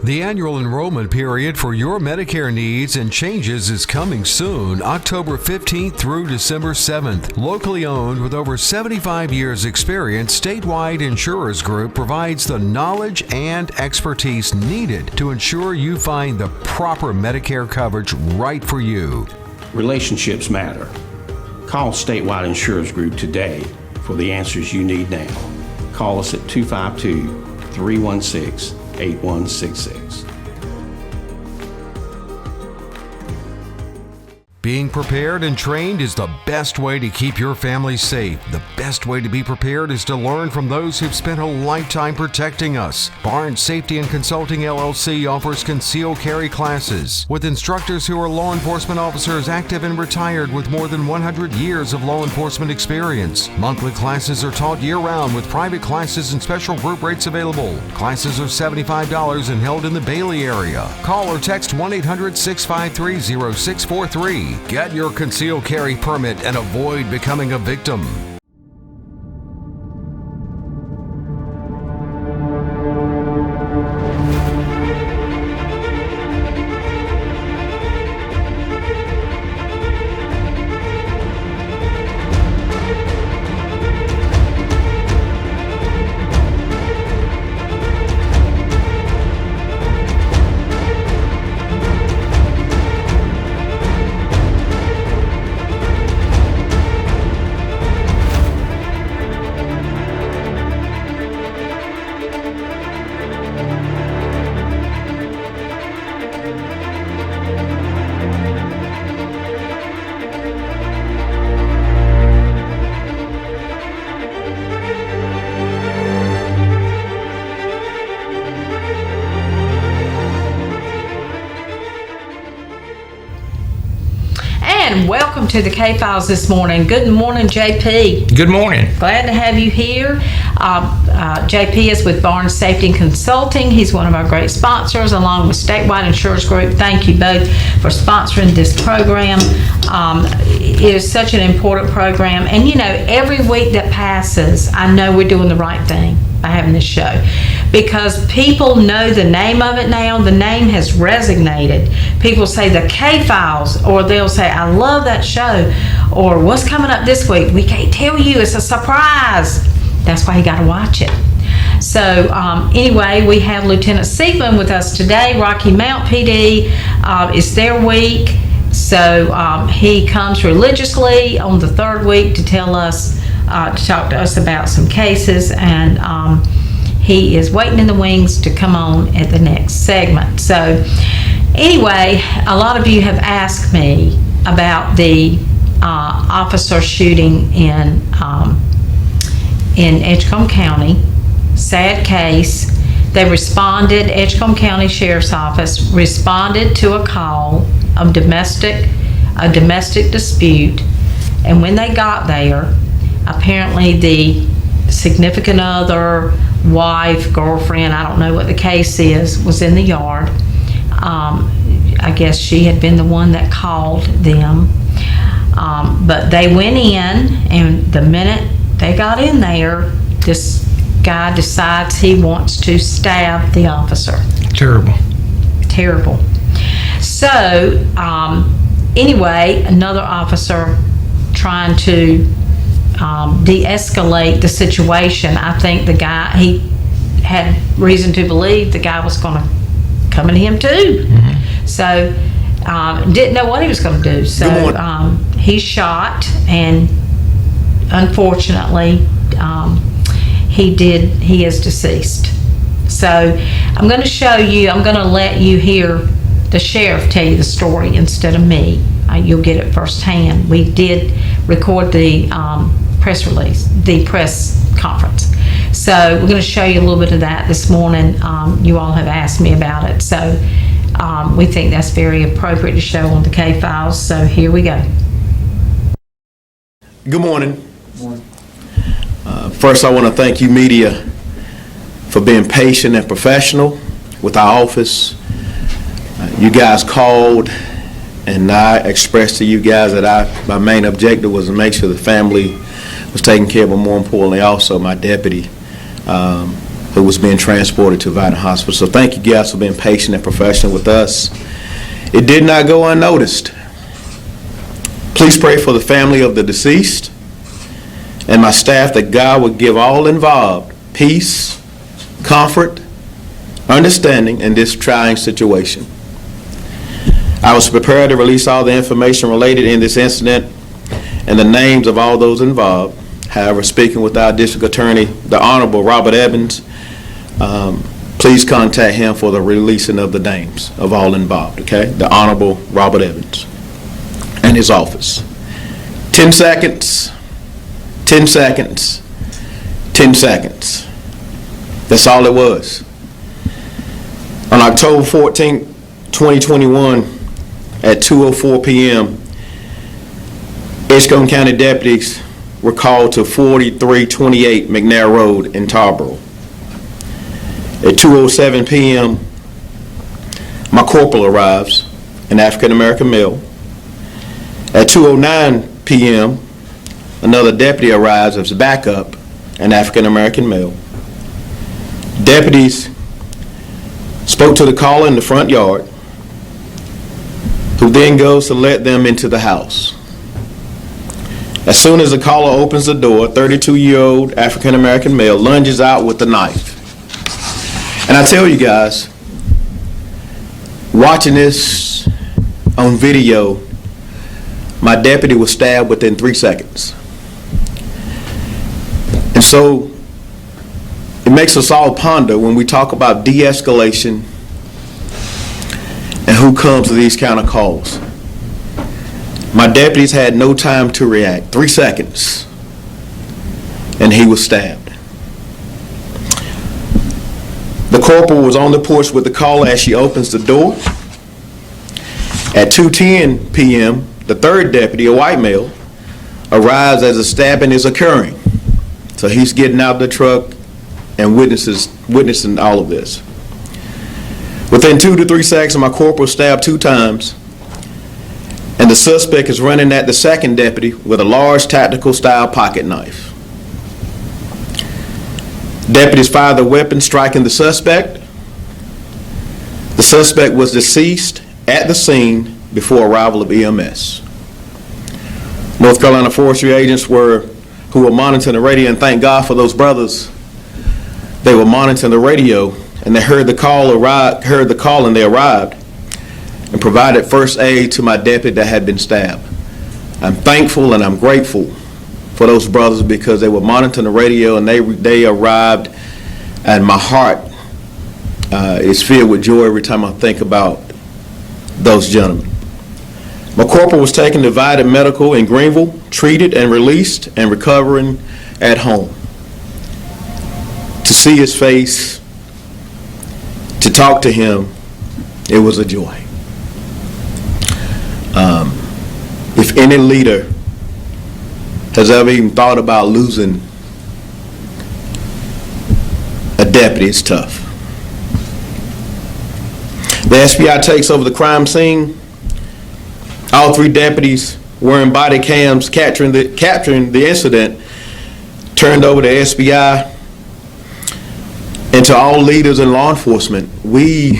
The annual enrollment period for your Medicare needs and changes is coming soon, October 15th through December 7th. Locally owned with over 75 years experience, Statewide Insurers Group provides the knowledge and expertise needed to ensure you find the proper Medicare coverage right for you. Relationships matter. Call Statewide Insurers Group today for the answers you need now. Call us at 252-316-8166. Being prepared and trained is the best way to keep your family safe. The best way to be prepared is to learn from those who've spent a lifetime protecting us. Barnes Safety and Consulting LLC offers concealed carry classes with instructors who are law enforcement officers active and retired with more than 100 years of law enforcement experience. Monthly classes are taught year-round with private classes and special group rates available. Classes are $75 and held in the Bailey area. Call or text 1-800-653-0643. Get your concealed carry permit and avoid becoming a victim. Welcome to the K-Files this morning. Good morning, JP. Good morning. Glad to have you here. JP is with Barnes Safety and Consulting. He's one of our great sponsors, along with Statewide Insurers Group. Thank you both for sponsoring this program. It is such an important program. And, you know, every week that passes, I know we're doing the right thing by having this show, because people know the name of it now. The name has resonated. People say the K-Files, or they'll say, I love that show, or what's coming up this week? We can't tell you. It's a surprise. That's why you got to watch it. So anyway, we have Lieutenant Soufan with us today. Rocky Mount PD is their week. So he comes religiously on the third week to tell us, to talk to us about some cases, and he is waiting in the wings to come on at the next segment. So anyway, a lot of you have asked me about the officer shooting in Edgecombe County. Sad case. They responded, Edgecombe County Sheriff's Office responded to a call of a domestic dispute, and when they got there, apparently the significant other, wife, girlfriend, I don't know what the case is, was in the yard. I guess she had been the one that called them. But they went in, and the minute they got in there, this guy decides he wants to stab the officer. Terrible. Terrible. So, anyway, another officer trying to de-escalate the situation. I think the guy, he had reason to believe the guy was going to come at him too. Mm-hmm. So didn't know what he was going to do. So he shot, and unfortunately he is deceased. So I'm going to show you, I'm going to let you hear the sheriff tell you the story instead of me. You'll get it firsthand. We did record the press release, the press conference. So we're going to show you a little bit of that this morning. You all have asked me about it. So we think that's very appropriate to show on the K-Files. So here we go. Good morning. First, I want to thank you, media, for being patient and professional with our office. You guys called, and I expressed to you guys that my main objective was to make sure the family was taken care of, but more importantly, also my deputy, who was being transported to Vidant Hospital. So thank you guys for being patient and professional with us. It did not go unnoticed. Please pray for the family of the deceased and my staff that God would give all involved peace, comfort, understanding in this trying situation. I was prepared to release all the information related in this incident and the names of all those involved. However, speaking with our district attorney, the Honorable Robert Evans, please contact him for the releasing of the names of all involved, okay? The Honorable Robert Evans and his office. 10 seconds, 10 seconds, 10 seconds. That's all it was. On October 14th, 2021, at 2:04 p.m., Edgecombe County deputies were called to 4328 McNair Road in Tarboro. At 2:07 p.m., my corporal arrives, an African-American male. At 2:09 p.m., another deputy arrives as backup, an African-American male. Deputies spoke to the caller in the front yard, who then goes to let them into the house. As soon as the caller opens the door, 32-year-old African-American male lunges out with a knife. And I tell you guys, watching this on video, my deputy was stabbed within 3 seconds. And so it makes us all ponder when we talk about de-escalation and who comes to these kind of calls. My deputies had no time to react. 3 seconds, and he was stabbed. The corporal was on the porch with the caller as she opens the door. At 2:10 p.m., the third deputy, a white male, arrives as the stabbing is occurring. So he's getting out of the truck and witnessing all of this. Within 2 to 3 seconds, my corporal stabbed 2 times, and the suspect is running at the second deputy with a large tactical style pocket knife. Deputies fired the weapon, striking the suspect. The suspect was deceased at the scene before arrival of EMS. North Carolina forestry agents who were monitoring the radio, and thank God for those brothers. They were monitoring the radio, and they heard the call and they arrived and provided first aid to my deputy that had been stabbed. I'm thankful and I'm grateful for those brothers because they were monitoring the radio and they arrived, and my heart is filled with joy every time I think about those gentlemen. My corporal was taken to Vidant Medical in Greenville, treated and released and recovering at home. To see his face, to talk to him, it was a joy. If any leader has ever even thought about losing a deputy, it's tough. The SBI takes over the crime scene. All 3 deputies wearing body cams capturing the incident turned over to SBI. And to all leaders in law enforcement, we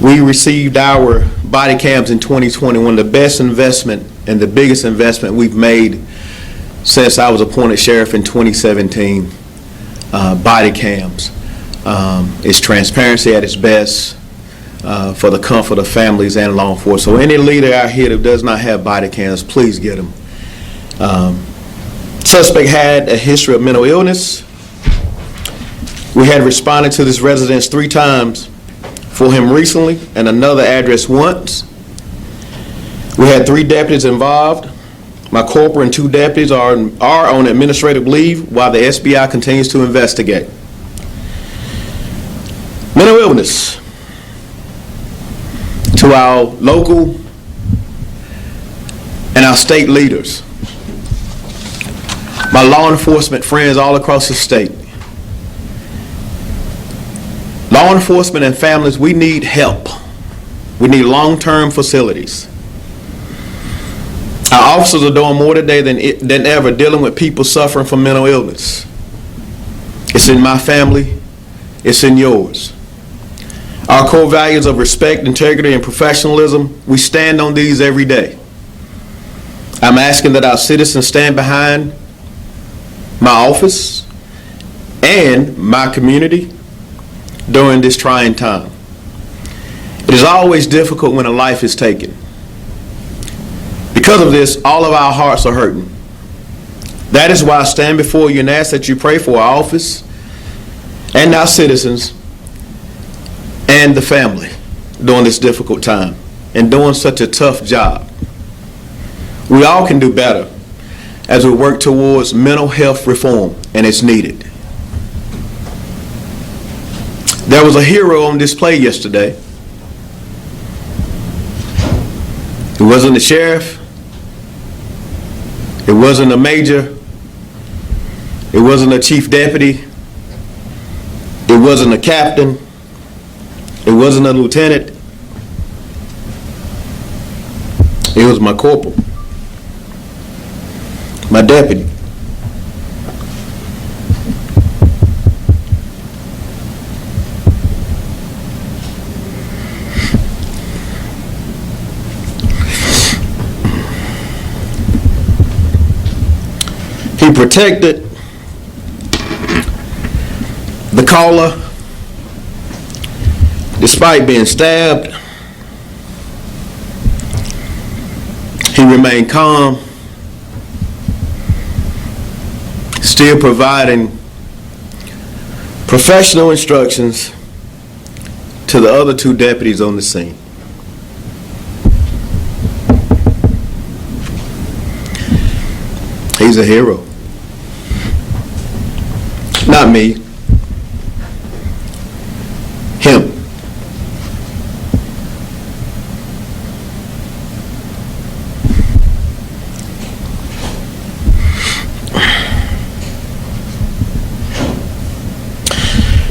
received our body cams in 2020, one of the best investment and the biggest investment we've made since I was appointed sheriff in 2017. Body cams. It's transparency at its best for the comfort of families and law enforcement. So any leader out here that does not have body cams, please get them. Suspect had a history of mental illness. We had responded to this residence 3 times for him recently and another address once. We had 3 deputies involved. My corporal and 2 deputies are on administrative leave while the SBI continues to investigate. Mental illness. To our local and our state leaders, my law enforcement friends all across the state. Law enforcement and families, we need help. We need long-term facilities. Our officers are doing more today than ever, dealing with people suffering from mental illness. It's in my family. It's in yours. Our core values of respect, integrity, and professionalism, we stand on these every day. I'm asking that our citizens stand behind my office and my community during this trying time. It is always difficult when a life is taken. Because of this, all of our hearts are hurting. That is why I stand before you and ask that you pray for our office and our citizens and the family during this difficult time and doing such a tough job. We all can do better as we work towards mental health reform, and it's needed. There was a hero on display yesterday. It wasn't the sheriff. It wasn't a major. It wasn't a chief deputy. It wasn't a captain. It wasn't a lieutenant. It was my corporal, my deputy. He protected the caller despite being stabbed. He remained calm, still providing professional instructions to the other two deputies on the scene. He's a hero. Not me. Him.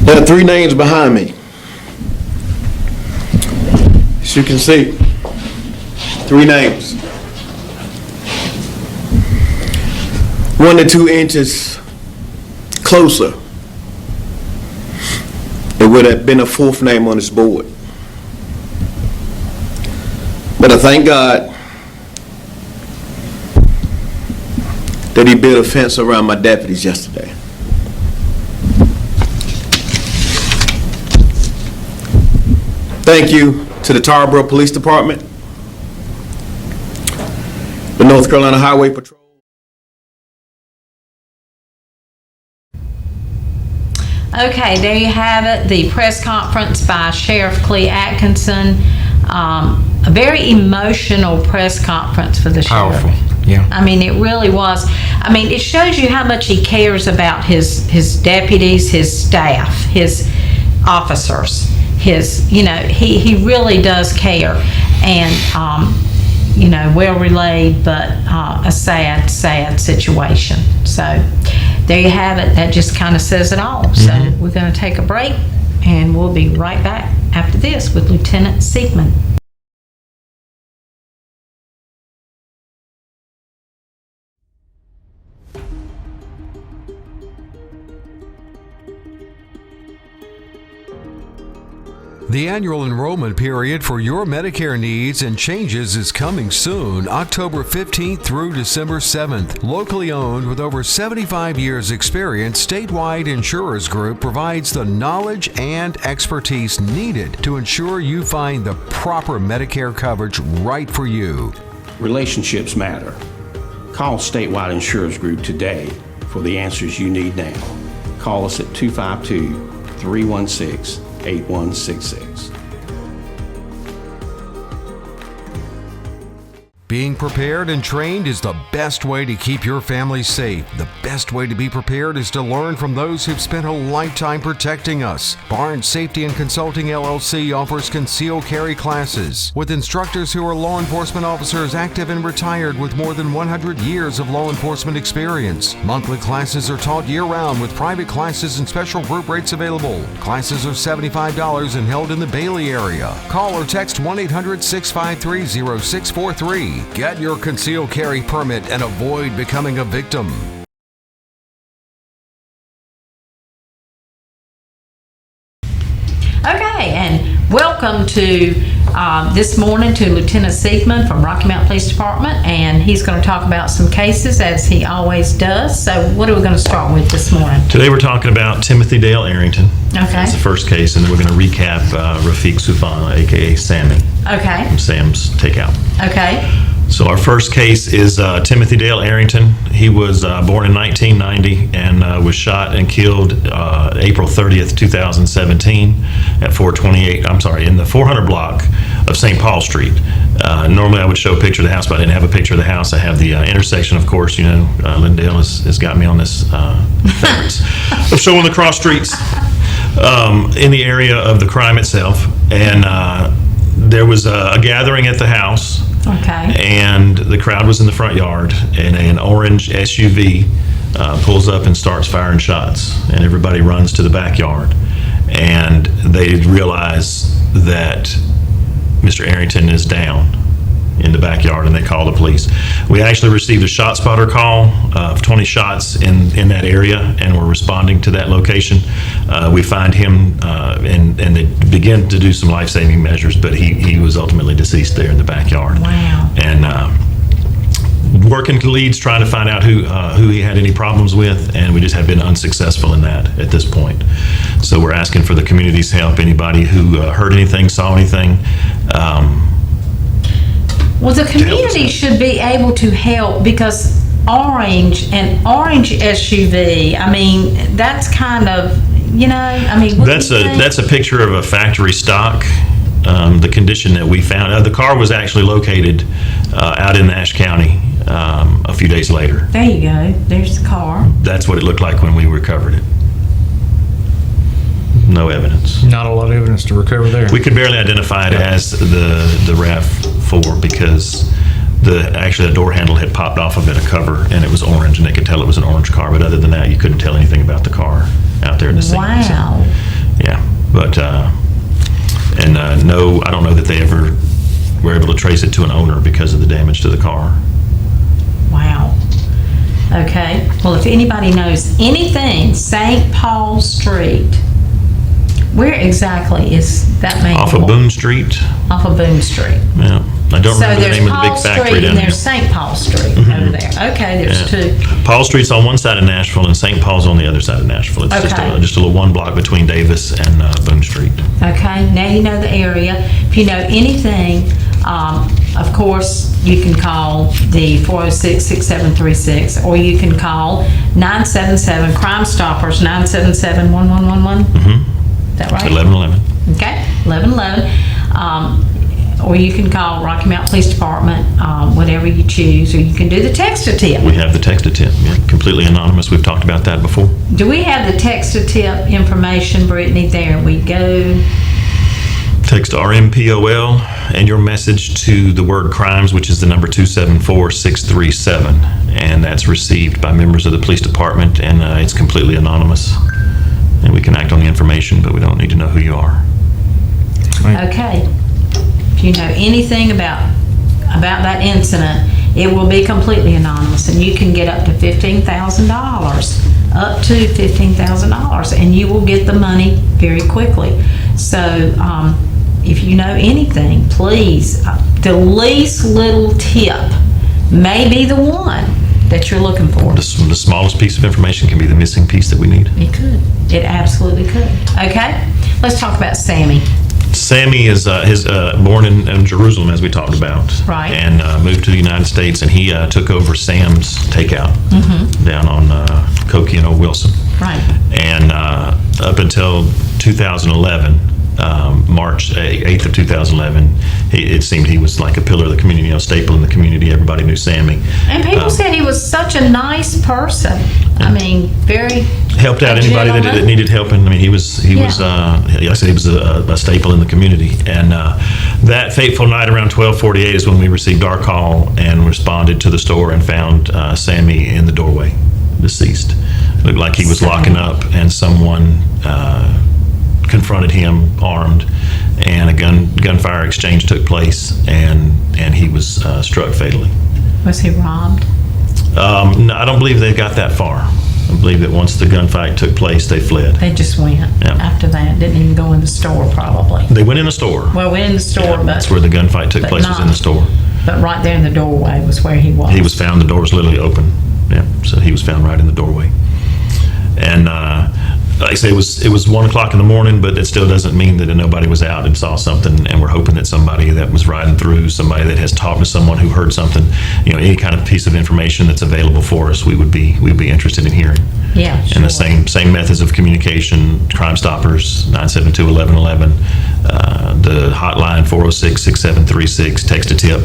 There are three names behind me. As you can see, three names. 1 to 2 inches closer, it would have been a fourth name on this board. But I thank God that he built a fence around my deputies yesterday. Thank you to the Tarboro Police Department, the North Carolina Highway Patrol. Okay, there you have it, the press conference by Sheriff Clee Atkinson. A very emotional press conference for the sheriff. Powerful, yeah. I mean, it really was. I mean, it shows you how much he cares about his deputies, his staff, his officers, he really does care. And, well relayed, but a sad, sad situation. So there you have it. That just kind of says it all. So we're going to take a break, and we'll be right back after this with Lieutenant Siegman. The annual enrollment period for your Medicare needs and changes is coming soon, October 15th through December 7th. Locally owned with over 75 years experience, Statewide Insurers Group provides the knowledge and expertise needed to ensure you find the proper Medicare coverage right for you. Relationships matter. Call Statewide Insurers Group today for the answers you need now. Call us at 252-316-8166. Being prepared and trained is the best way to keep your family safe. The best way to be prepared is to learn from those who've spent a lifetime protecting us. Barnes Safety and Consulting LLC offers concealed carry classes with instructors who are law enforcement officers active and retired with more than 100 years of law enforcement experience. Monthly classes are taught year-round with private classes and special group rates available. Classes are $75 and held in the Bailey area. Call or text 1-800-653-0643. Get your concealed carry permit and avoid becoming a victim. Okay, and welcome to this morning to Lieutenant Siegman from Rocky Mount Police Department, and he's going to talk about some cases as he always does. So what are we going to start with this morning? Today we're talking about Timothy Dale Arrington. Okay. That's the first case, and then we're going to recap Rafiq Soufan, aka Sammy, Okay, from Sam's Takeout. okay, So our first case is Timothy Dale Arrington. He was born in 1990 and was shot and killed April 30th, 2017 at 428, I'm sorry, in the 400 block of St. Paul Street. Normally I would show a picture of the house, but I didn't have a picture of the house. I have the intersection, of course. You know, Lindale has got me on this favorites of showing the cross streets in the area of the crime itself. And there was a gathering at the house. okay. And the crowd was in the front yard, and an orange SUV pulls up and starts firing shots, and everybody runs to the backyard. And they realize that Mr. Arrington is down in the backyard, and they call the police. We actually received a shot spotter call of 20 shots in that area, and we're responding to that location. We find him, and they begin to do some life-saving measures, but he was ultimately deceased there in the backyard. Wow. And working leads, trying to find out who he had any problems with, and we just have been unsuccessful in that at this point. So we're asking for the community's help. Anybody who heard anything, saw anything, Well, the community should be able to help because orange SUV, I mean, that's kind of, you know, I mean. what do you think? that's a picture of a factory stock. The condition that we found, the car was actually located out in Nash County a few days later. There you go. There's the car. That's what it looked like when we recovered it. No evidence. Not a lot of evidence to recover there. We could barely identify it as the RAV4 because actually the door handle had popped off of it, a cover, and it was orange, and they could tell it was an orange car. But other than that, you couldn't tell anything about the car out there in the scene. Wow. So, yeah, but no, I don't know that they ever were able to trace it to an owner because of the damage to the car. Wow. Okay. Well, if anybody knows anything, St. Paul Street, where exactly is that main? Off of Boone Street. Off of Boone Street. Yeah, I don't So remember the there's name of the Paul big factory Street down and there. there's St. Paul Street over there. Okay, there's two. Paul Street's on one side of Nashville, and St. Paul's on the other side of Nashville. It's Okay. just a little one block between Davis and Boone Street. Okay, now you know the area. If you know anything, of course, you can call the 406-6736, or you can call 977 Crime Stoppers, 977-1111. Is that right? 1111. Okay, 1111. Or you can call Rocky Mount Police Department, whatever you choose, or you can do the text-a-tip. We have the text-a-tip, yeah, completely anonymous. We've talked about that before. Do we have the text-a-tip information, Brittany? There we go. Text RMPOL and your message to the word crimes, which is the number 274-637, and that's received by members of the police department, and it's completely anonymous. And we can act on the information, but we don't need to know who you are. Okay. If you know anything about that incident, it will be completely anonymous, and you can get up to $15,000, up to $15,000, and you will get the money very quickly. So if you know anything, please, the least little tip may be the one that you're looking for. The smallest piece of information can be the missing piece that we need. It could. It absolutely could. Okay? Let's talk about Sammy. Sammy is born in Jerusalem, as we talked about, Right. and moved to the United States, and he took over Sam's Takeout down on Cokie and Old Wilson. Right. And up until 2011, March 8th of 2011, it seemed he was like a pillar of the community, staple in the community. Everybody knew Sammy. And people said he was such a nice person. I mean, very Helped out anybody that gentleman. needed help, and I mean, he was like I said, he was a staple in the community. And that fateful night around 12:48 is when we received our call and responded to the store and found Sammy in the doorway, deceased. Looked like he was locking up, and someone confronted him armed, and a gunfire exchange took place, and he was struck fatally. Was he robbed? No, I don't believe they got that far. I I believe that once the gunfight took place, they fled. They just went Yeah. after that. Didn't even go in the store, probably. They went in the store. Well, went in the store, Yeah, but that's where the gunfight took but place, was in not- the store. but right there in the doorway was where he was. He was found, the door was literally open. Yeah, so he was found right in the doorway. And like I say, it was 1 o'clock in the morning, but it still doesn't mean that nobody was out and saw something. And we're hoping that somebody that was riding through, somebody that has talked to someone who heard something, any kind of piece of information that's available for us, we'd be interested in hearing. Yeah, sure. And the same methods of communication: Crime Stoppers 972-1111, the hotline 406-6736, text a tip.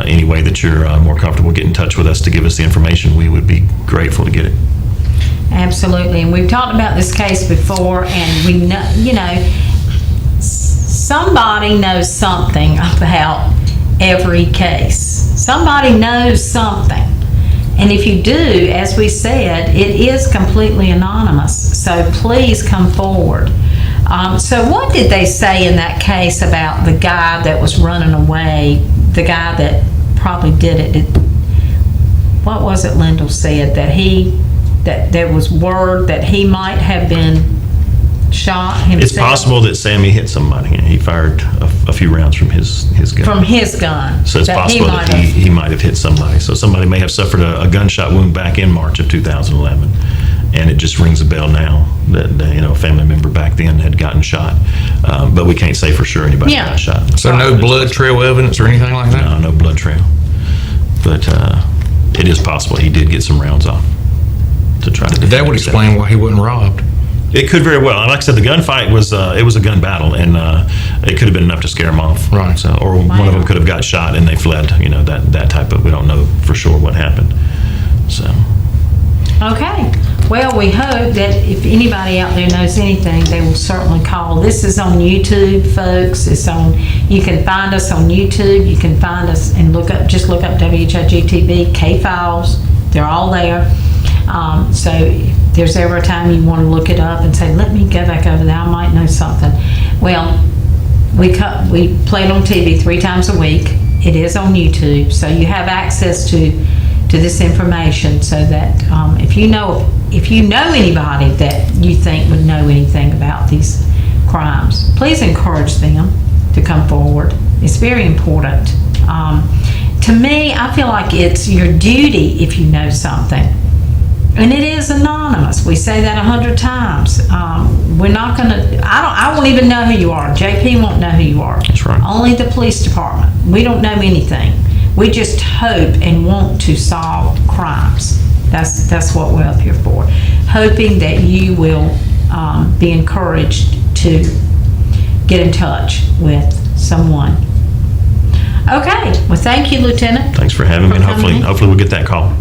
Any way that you're more comfortable, get in touch with us to give us the information. We would be grateful to get it. Absolutely, and we've talked about this case before, and we know, somebody knows something about every case. Somebody knows something. And if you do, as we said, it is completely anonymous, so please come forward. So what did they say in that case about the guy that was running away, the guy that probably did it? What was it Lyndall said, that there was word that he might have been shot himself? It's possible that Sammy hit somebody. He fired a few rounds from his gun. From his gun. So it's possible that he might have hit somebody. So somebody may have suffered a gunshot wound back in March of 2011. And it just rings a bell now that a family member back then had gotten shot. But we can't say for sure anybody got shot. So no blood trail evidence or anything like that? No blood trail. But it is possible he did get some rounds off to try to. That would explain why he wasn't robbed. It could very well. And like I said, the gunfight was a gun battle, and it could have been enough to scare them off. Right. So, or one of them could have got shot and they fled. That type of. We don't know for sure what happened. So. Okay. Well, we hope that if anybody out there knows anything, they will certainly call. This is on YouTube, folks. You can find us on YouTube. You can find us and just look up WHIGTV, K-Files. They're all there. So if there's ever a time you want to look it up and say, let me go back over there, I might know something. Well, we play it on TV 3 times a week. It is on YouTube, so you have access to this information, so that if you know anybody that you think would know anything about these crimes, please encourage them to come forward. It's very important. To me, I feel like it's your duty if you know something. And it is anonymous. We say that 100 times. We're not going to, I won't even know who you are. JP won't know who you are. That's right. Only the police department. We don't know anything. We just hope and want to solve crimes. That's what we're up here for. Hoping that you will be encouraged to get in touch with someone. Okay. Well, thank you, Lieutenant. Thanks for having me, and coming. hopefully we'll get that call.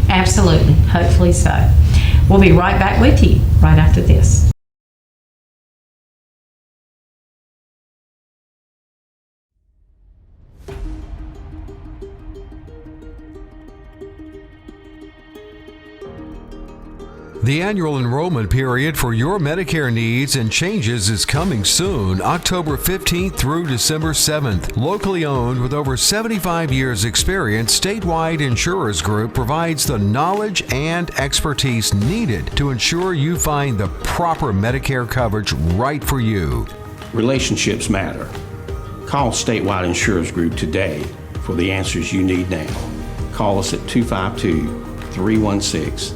Absolutely. Hopefully so. We'll be right back with you right after this. The annual enrollment period for your Medicare needs and changes is coming soon, October 15th through December 7th. Locally owned with over 75 years experience, Statewide Insurers Group provides the knowledge and expertise needed to ensure you find the proper Medicare coverage right for you. Relationships matter. Call Statewide Insurers Group today for the answers you need now. Call us at 252-316-8166.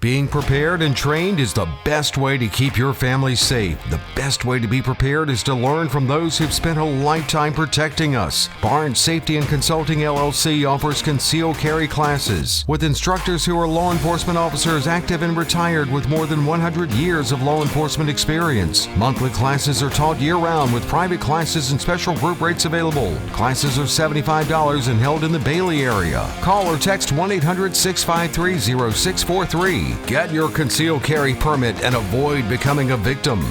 Being prepared and trained is the best way to keep your family safe. The best way to be prepared is to learn from those who've spent a lifetime protecting us. Barnes Safety and Consulting LLC offers concealed carry classes with instructors who are law enforcement officers active and retired with more than 100 years of law enforcement experience. Monthly classes are taught year-round with private classes and special group rates available. Classes are $75 and held in the Bailey area. Call or text 1-800-653-0643. Get your concealed carry permit and avoid becoming a victim.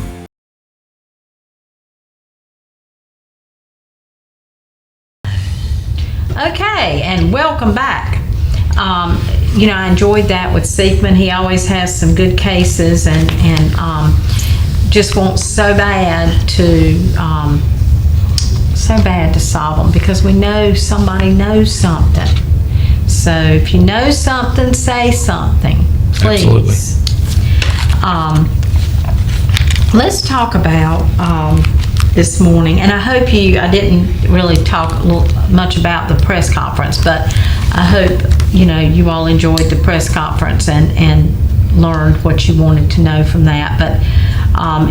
Okay, and welcome back. I enjoyed that with Seekman. He always has some good cases, and just wants so bad to so bad to solve them because we know somebody knows something. So if you know something, say something, please. Absolutely. Let's talk about this morning, and I hope I didn't really talk much about the press conference, but I hope you all enjoyed the press conference and learned what you wanted to know from that. But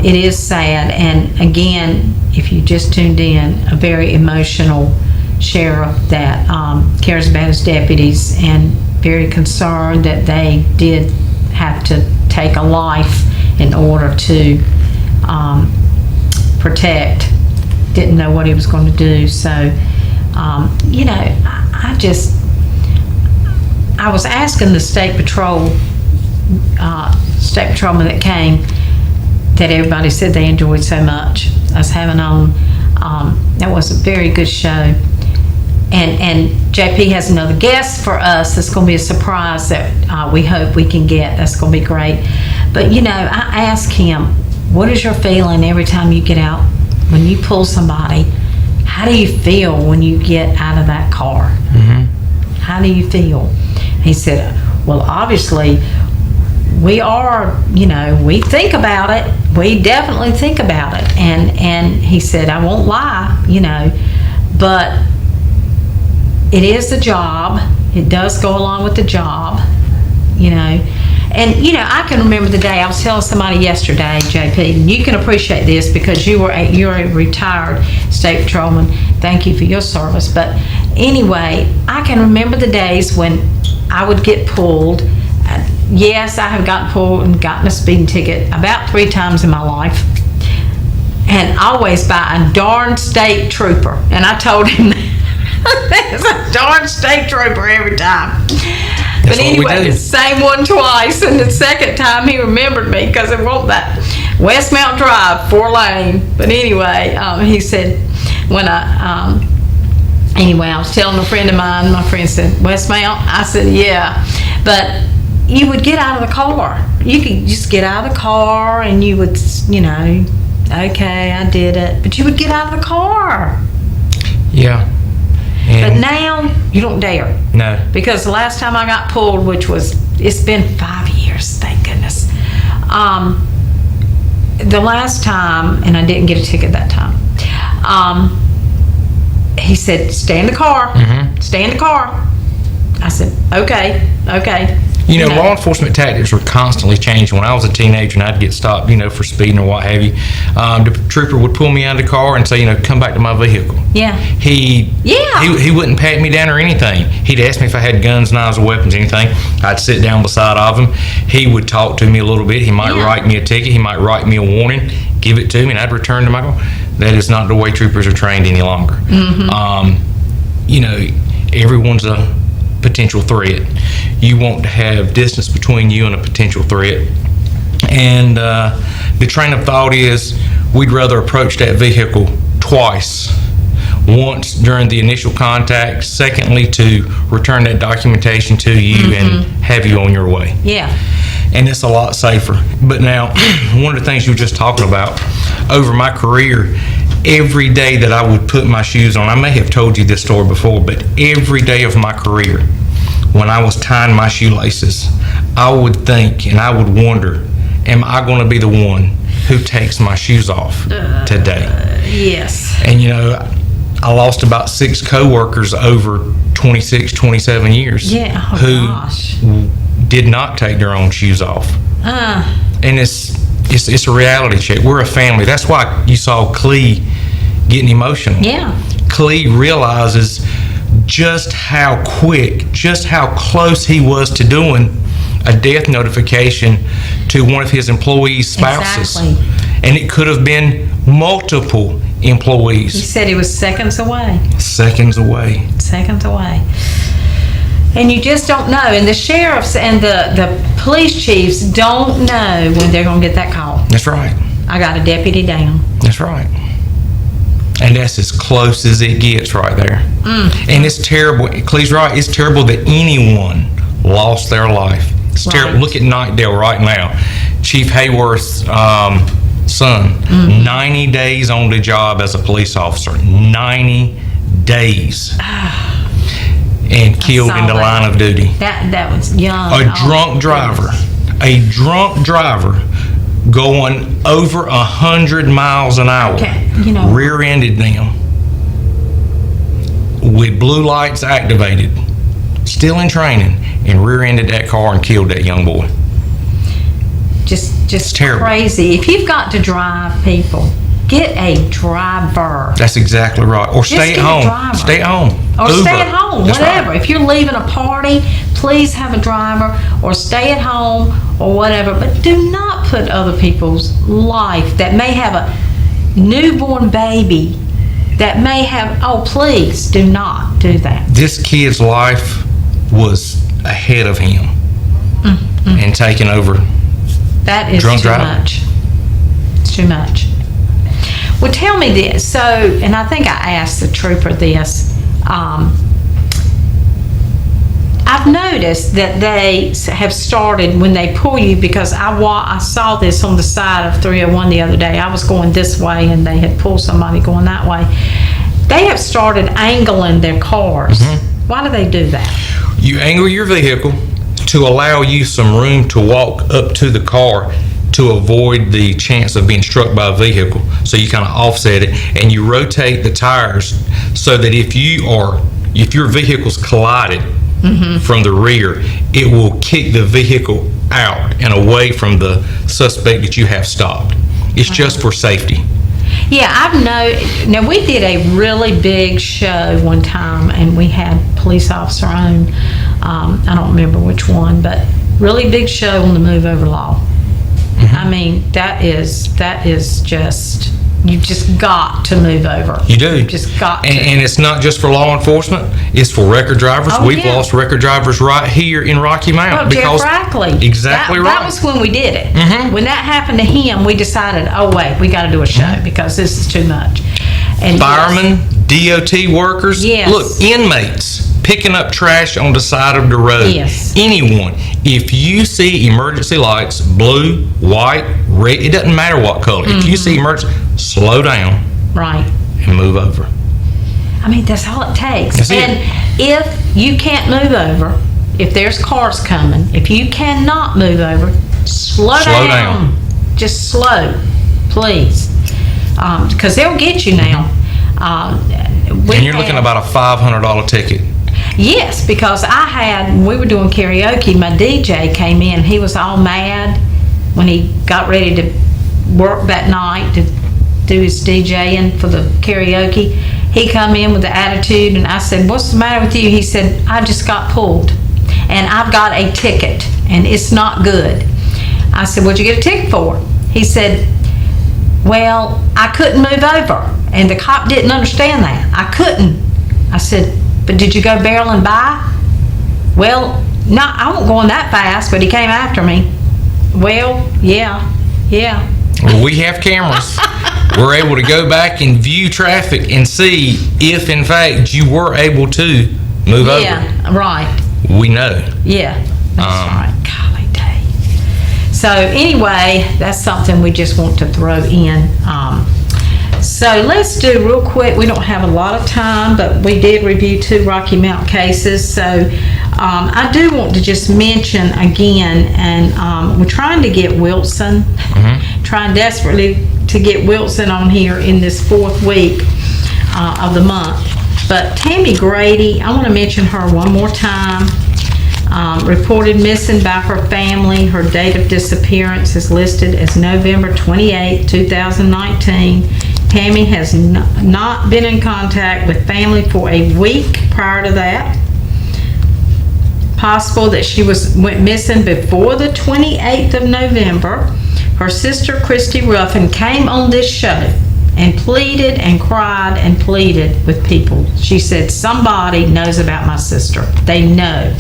it is sad, and again, if you just tuned in, a very emotional sheriff that cares about his deputies and very concerned that they did have to take a life in order to protect. Didn't know what he was going to do. So, I was asking the state patrolman that came, that everybody said they enjoyed so much us having on. That was a very good show. And JP has another guest for us that's going to be a surprise that we hope we can get. That's going to be great. But, I asked him, what is your feeling every time you get out, when you pull somebody? How do you feel when you get out of that car? Mm-hmm. How do you feel? He said, well, obviously, we are, we think about it. We definitely think about it. And he said, I won't lie, but it is the job. It does go along with the job, And, I can remember the day I was telling somebody yesterday, JP, and you can appreciate this because you're a retired state patrolman. Thank you for your service. But anyway, I can remember the days when I would get pulled. Yes, I have gotten pulled and gotten a speeding ticket about 3 times in my life. And always by a darn state trooper. And I told him there's a darn state trooper every time. But anyway, the same one twice, and the second time he remembered me because it wasn't that West Mount Drive, 4-lane. But anyway, he said, when I was telling a friend of mine, my friend said, West Mount? I said, yeah. But you would get out of the car. You could just get out of the car and you would, okay, I did it. But you would get out of the car. Yeah. But now, you don't dare. No. Because the last time I got pulled, it's been 5 years, thank goodness. The last time, and I didn't get a ticket that time, he said, stay in the car. Mm-hmm. Stay in the car. I said, okay. Law enforcement tactics were constantly changing. When I was a teenager and I'd get stopped, for speeding or what have you, the trooper would pull me out of the car and say, come back to my vehicle. Yeah. He wouldn't pat me down or anything. He'd ask me if I had guns, knives, or weapons, anything. I'd sit down beside of him. He would talk to me a little bit. He might write me a ticket. He might write me a warning, give it to me, and I'd return to my car. That is not the way troopers are trained any longer. Mm-hmm. Everyone's a potential threat. You want to have distance between you and a potential threat. And the train of thought is we'd rather approach that vehicle twice. Once during the initial contact, secondly to return that documentation to you and have you on your way. Yeah. And it's a lot safer. But now, one of the things you were just talking about, over my career, every day that I would put my shoes on, I may have told you this story before, but every day of my career, when I was tying my shoelaces, I would think and I would wonder, am I going to be the one who takes my shoes off today? Yes. And I lost about 6 coworkers over 26, 27 years who did not take their own shoes off. And it's a reality check. We're a family. That's why you saw Clee getting emotional. Yeah. Clee realizes just how quick, just how close he was to doing a death notification to one of his employees' spouses. Exactly. And it could have been multiple employees. He said he was seconds away. Seconds away. Seconds away. And you just don't know. And the sheriffs and the police chiefs don't know when they're going to get that call. That's right. I got a deputy down. That's right. And that's as close as it gets right there. And it's terrible. Clee's right. It's terrible that anyone lost their life. It's terrible. Look at Knightdale right now. Chief Hayworth's son, 90 days on the job as a police officer, 90 days, and killed in the line of duty. That was young. A drunk driver going over 100 miles an hour, Okay, you know. rear-ended them with blue lights activated, still in training, and rear-ended that car and killed that young boy. Just terrible. crazy. If you've got to drive, people, get a driver. That's exactly right. Or stay get at a home. driver. Stay at home. Or Uber. stay at home, That's whatever. right. If you're leaving a party, please have a driver, or stay at home, or whatever. But do not put other people's life that may have a newborn baby, that may have, oh, please do not do that. This kid's life was ahead of him and taking over. That is Drunk too driving. much. It's too much. Well, tell me this. So, and I think I asked the trooper this. I've noticed that they have started when they pull you, because I saw this on the side of 301 the other day. I was going this way and they had pulled somebody going that way. They have started angling their cars. Why do they do that? You angle your vehicle to allow you some room to walk up to the car to avoid the chance of being struck by a vehicle. So you kind of offset it, and you rotate the tires so that if your vehicle's collided from the rear, it will kick the vehicle out and away from the suspect that you have stopped. It's just for safety. Yeah, now we did a really big show one time, and we had police officer on, I don't remember which one, but really big show on the move over law. I mean, that is just, you've just got to move over. You do. You've just got to. And it's not just for law enforcement, it's for record drivers. Oh, We've yeah. lost record drivers right here in Rocky Mount. Jeff Rackley. Exactly right. That was when we did it. When that happened to him, we decided, oh wait, we got to do a show because this is too much. And Firemen, DOT workers, Yes. look, inmates picking up trash on the side of the road. Yes. Anyone, if you see emergency lights, blue, white, red, it doesn't matter what color. If you see emergency, slow down right. and move over. I mean, that's all it takes. That's it. And if you can't move over, if there's cars coming, if you cannot move over, slow down. Just slow, please. Because they'll get you now. And you're looking about a $500 ticket. Yes, because when we were doing karaoke, my DJ came in. He was all mad when he got ready to work that night to do his DJing for the karaoke. He come in with the attitude, and I said, "What's the matter with you?" He said, "I just got pulled, and I've got a ticket, and it's not good." I said, "What'd you get a ticket for?" He said, "Well, I couldn't move over, and the cop didn't understand that. I couldn't." I said, "But did you go barreling by?" "Well, no, I wasn't going that fast, but he came after me." "Well, yeah. Well, we have cameras. We're able to go back and view traffic and see if, in fact, you were able to move over. Yeah, right. We know. Yeah, that's right. Golly day. So anyway, that's something we just want to throw in. So let's do real quick. We don't have a lot of time, but we did review 2 Rocky Mount cases. So I do want to just mention again, and we're trying to get Wilson, trying desperately to get Wilson on here in this 4th week of the month. But Tammy Grady, I want to mention her one more time. Reported missing by her family. Her date of disappearance is listed as November 28, 2019. Tammy has not been in contact with family for a week prior to that. Possible that she went missing before the 28th of November. Her sister, Christy Ruffin, came on this show and pleaded and cried and pleaded with people. She said, "Somebody knows about my sister. They know."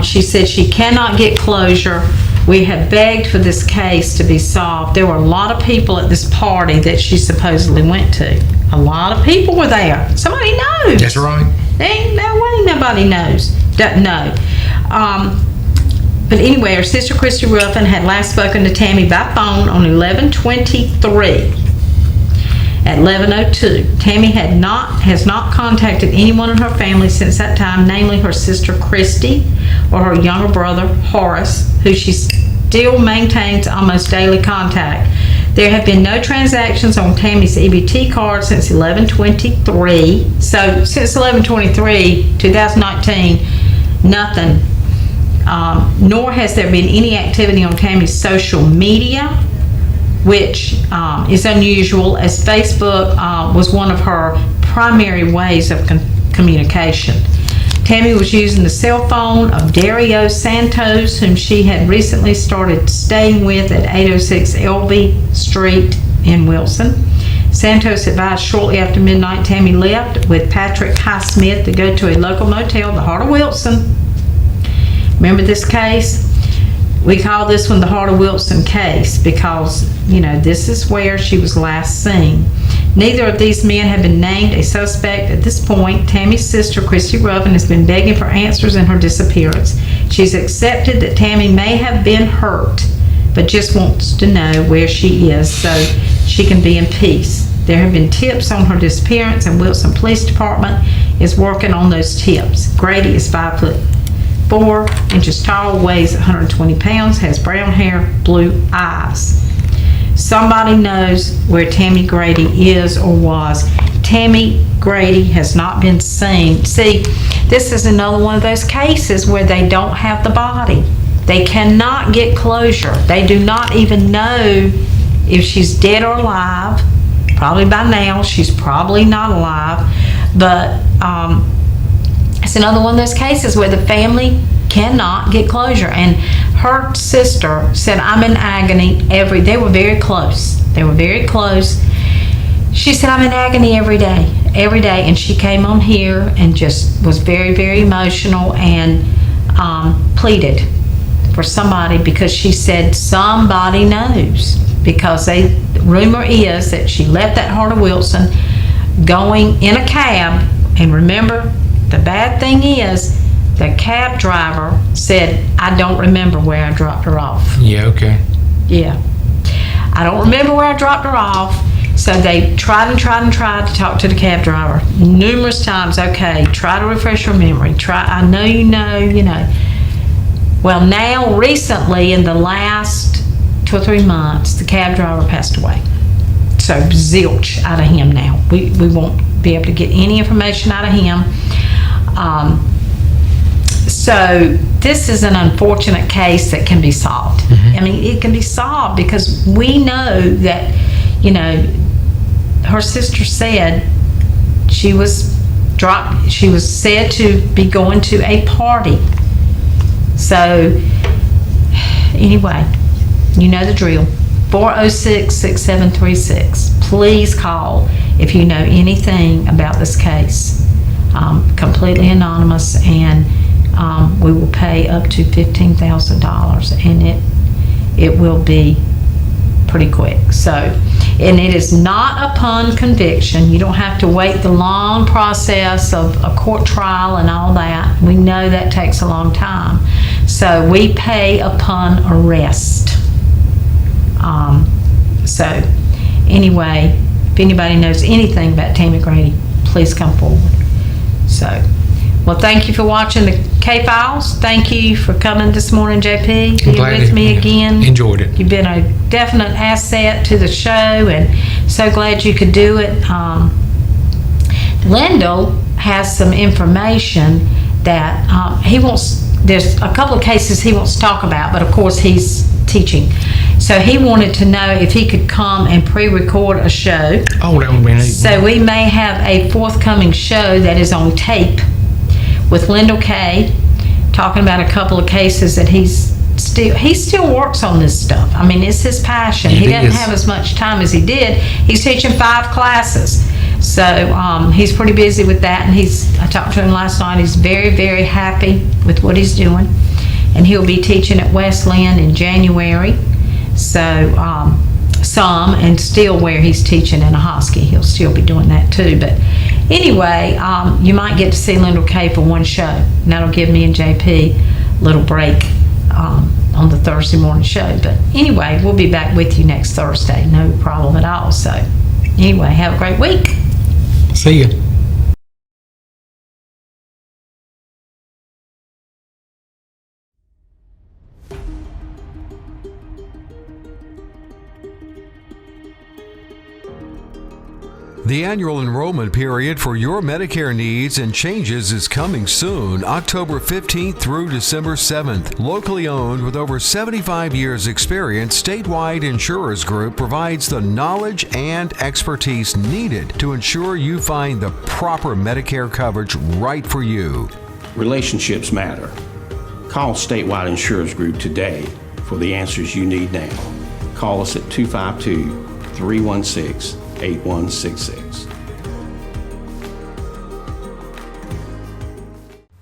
She said she cannot get closure. We have begged for this case to be solved. There were a lot of people at this party that she supposedly went to. A lot of people were there. Somebody knows. That's right. There ain't no way nobody knows. Doesn't know. But anyway, her sister Christy Ruffin had last spoken to Tammy by phone on 11/23 at 11:02. Tammy has not contacted anyone in her family since that time, namely her sister Christy or her younger brother Horace, who she still maintains almost daily contact. There have been no transactions on Tammy's EBT card since 11/23. So since 11/23, 2019, nothing. Nor has there been any activity on Tammy's social media, which is unusual, as Facebook was one of her primary ways of communication. Tammy was using the cell phone of Dario Santos, whom she had recently started staying with at 806 Elby Street in Wilson. Santos advised shortly after midnight Tammy left with Patrick Highsmith to go to a local motel, the Heart of Wilson. Remember this case? We call this one the Heart of Wilson case because, this is where she was last seen. Neither of these men have been named a suspect at this point. Tammy's sister, Christy Ruffin, has been begging for answers in her disappearance. She's accepted that Tammy may have been hurt, but just wants to know where she is so she can be in peace. There have been tips on her disappearance, and Wilson Police Department is working on those tips. Grady is 5'4" tall, weighs 120 pounds, has brown hair, blue eyes. Somebody knows where Tammy Grady is or was. Tammy Grady has not been seen. See, this is another one of those cases where they don't have the body. They cannot get closure. They do not even know if she's dead or alive. Probably by now, she's probably not alive. But it's another one of those cases where the family cannot get closure. And her sister said, I'm in agony they were very close. They were very close. She said, I'm in agony every day. And she came on here and just was very, very emotional and pleaded for somebody because she said somebody knows. Because rumor is that she left that Heart of Wilson going in a cab. And remember, the bad thing is, the cab driver said, I don't remember where I dropped her off. Yeah, okay. Yeah. I don't remember where I dropped her off. So they tried to talk to the cab driver numerous times. Okay, try to refresh your memory. I know you know. Well, now, recently, in the last 2 or 3 months, the cab driver passed away. So zilch out of him now. We won't be able to get any information out of him. So this is an unfortunate case that can be solved. Mm-hmm. I mean, it can be solved because we know that, her sister said she was said to be going to a party. So anyway, you know the drill. 406-6736. Please call if you know anything about this case. Completely anonymous, and we will pay up to $15,000, and it will be pretty quick. So, and it is not upon conviction. You don't have to wait the long process of a court trial and all that. We know that takes a long time. So we pay upon arrest. So anyway, if anybody knows anything about Tammy Grady, please come forward. So, well, thank you for watching the K-Files. Thank you for coming this morning, JP. Being with me again. Enjoyed it. You've been a definite asset to the show, and so glad you could do it. Lendl has some information that there's a couple of cases he wants to talk about, but of course he's teaching. So he wanted to know if he could come and pre-record a show. Oh, that would be neat. So we may have a forthcoming show that is on tape with Lendl K, talking about a couple of cases that he still works on this stuff. I mean, it's his passion. He doesn't have as much time as he did. He's teaching 5 classes. So he's pretty busy with that, and I talked to him last night. He's very, very happy with what he's doing, and he'll be teaching at Wesleyan in January. So some, and still where he's teaching in a Hosky, he'll still be doing that too. But anyway, you might get to see Lendl K for one show, and that'll give me and JP a little break on the Thursday morning show. But anyway, we'll be back with you next Thursday. No problem at all. So anyway, have a great week. See you. The annual enrollment period for your Medicare needs and changes is coming soon, October 15th through December 7th. Locally owned with over 75 years experience, Statewide Insurers Group provides the knowledge and expertise needed to ensure you find the proper Medicare coverage right for you. Relationships matter. Call Statewide Insurers Group today for the answers you need now. Call us at 252-316-8166.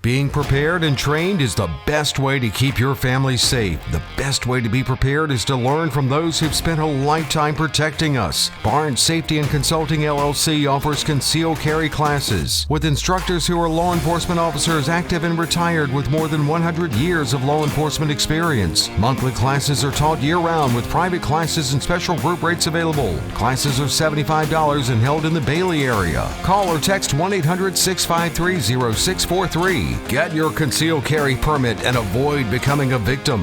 Being prepared and trained is the best way to keep your family safe. The best way to be prepared is to learn from those who've spent a lifetime protecting us. Barnes Safety and Consulting LLC offers concealed carry classes with instructors who are law enforcement officers active and retired with more than 100 years of law enforcement experience. Monthly classes are taught year-round with private classes and special group rates available. Classes are $75 and held in the Bailey area. Call or text 1-800-653-0643. Get your concealed carry permit and avoid becoming a victim.